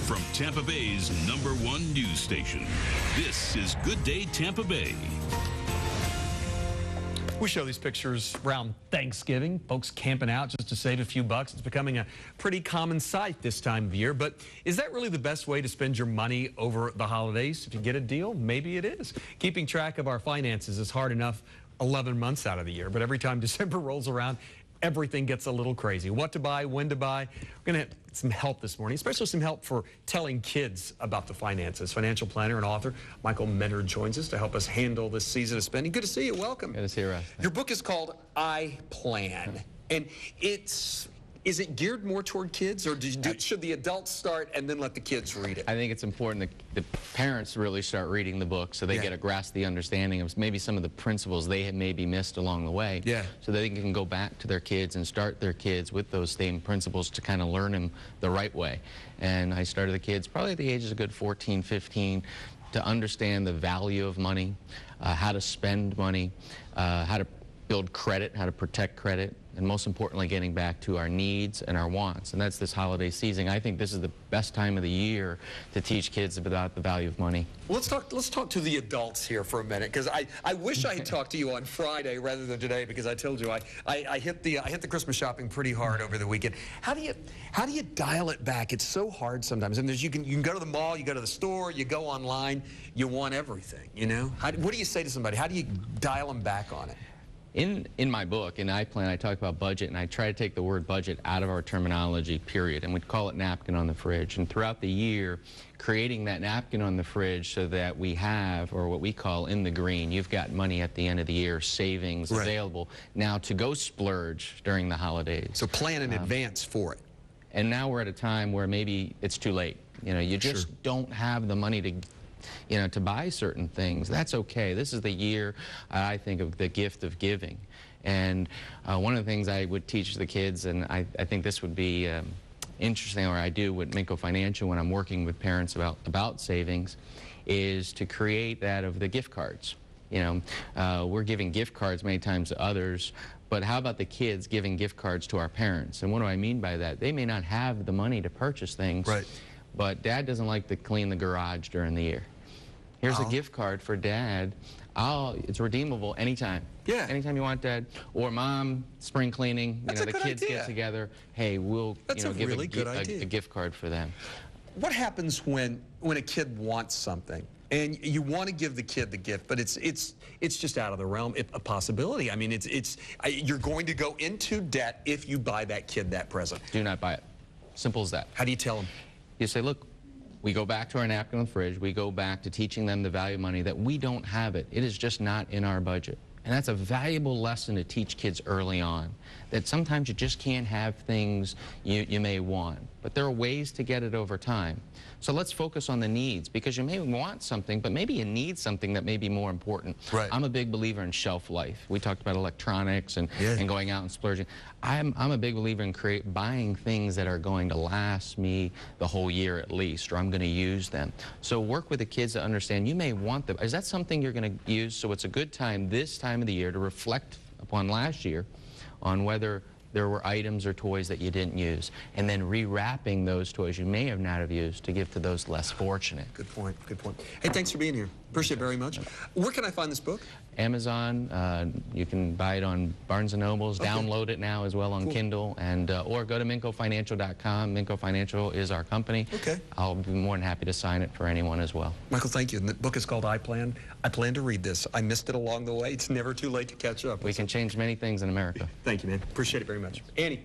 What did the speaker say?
from Tampa Bay's #1 news station. This is Good Day Tampa Bay. We show these pictures around Thanksgiving, folks camping out just to save a few bucks. It's becoming a pretty common sight this time of year, but is that really the best way to spend your money over the holidays? If you get a deal, maybe it is. Keeping track of our finances is hard enough 11 months out of the year, but every time December rolls around, everything gets a little crazy. What to buy, when to buy. We're going to have some help this morning, especially some help for telling kids about the finances. Financial planner and author Michael Mentor joins us to help us handle this season of spending. Good to see you. Welcome. Good to see you, Russ. Your book is called I Plan, and is it geared more toward kids, or should the adults start and then let the kids read it? I think it's important that the parents really start reading the book so they get a grasp the understanding of maybe some of the principles they have maybe missed along the way. So they can go back to their kids and start their kids with those same principles to kind of learn them the right way. And I started the kids probably at the ages of good 14, 15 to understand the value of money, how to spend money, how to build credit, how to protect credit, and most importantly, getting back to our needs and our wants. And that's this holiday season. I think this is the best time of the year to teach kids about the value of money. Well, let's talk to the adults here for a minute, because I wish I had talked to you on Friday rather than today, because I told you I hit the Christmas shopping pretty hard over the weekend. How do you dial it back? It's so hard sometimes. And you can go to the mall, you go to the store, you go online, you want everything. You know, what do you say to somebody? How do you dial them back on it? In my book, in I Plan, I talk about budget, and I try to take the word budget out of our terminology, period, and we call it napkin on the fridge. And throughout the year, creating that napkin on the fridge so that we have, or what we call in the green, you've got money at the end of the year, savings available now to go splurge during the holidays. So plan in advance for it. And now we're at a time where maybe it's too late. You know, you just don't have the money to buy certain things. That's okay. This is the year, I think, of the gift of giving. And one of the things I would teach the kids, and I think this would be interesting, or I do with Mintco Financial when I'm working with parents about savings, is to create that of the gift cards. You know, we're giving gift cards many times to others, but how about the kids giving gift cards to our parents? And what do I mean by that? They may not have the money to purchase things, but Dad doesn't like to clean the garage during the year. Here's a gift card for Dad. It's redeemable anytime. Anytime you want, Dad. Or Mom, spring cleaning. You know, the kids get together. Hey, we'll give a gift card for them. What happens when a kid wants something and you want to give the kid the gift, but it's just out of the realm of possibility? I mean, you're going to go into debt if you buy that kid that present. Do not buy it. Simple as that. How do you tell them? You say, look, we go back to our napkin on the fridge. We go back to teaching them the value of money, that we don't have it. It is just not in our budget. And that's a valuable lesson to teach kids early on, that sometimes you just can't have things you may want. But there are ways to get it over time. So let's focus on the needs, because you may want something, but maybe you need something that may be more important. I'm a big believer in shelf life. We talked about electronics and going out and splurging. I'm a big believer in buying things that are going to last me the whole year at least, or I'm going to use them. So work with the kids to understand you may want them. Is that something you're going to use? So it's a good time this time of the year to reflect upon last year on whether there were items or toys that you didn't use, and then rewrapping those toys you may have not have used to give to those less fortunate. Good point, good point. Hey, thanks for being here. Appreciate it very much. Where can I find this book? Amazon. You can buy it on Barnes & Noble's. Download it now as well on Kindle, and or go to MintcoFinancial.com. Mintco Financial is our company. I'll be more than happy to sign it for anyone as well. Michael, thank you. And the book is called I Plan. I plan to read this. I missed it along the way. It's never too late to catch up. We can change many things in America. Thank you, man. Appreciate it very much. Annie.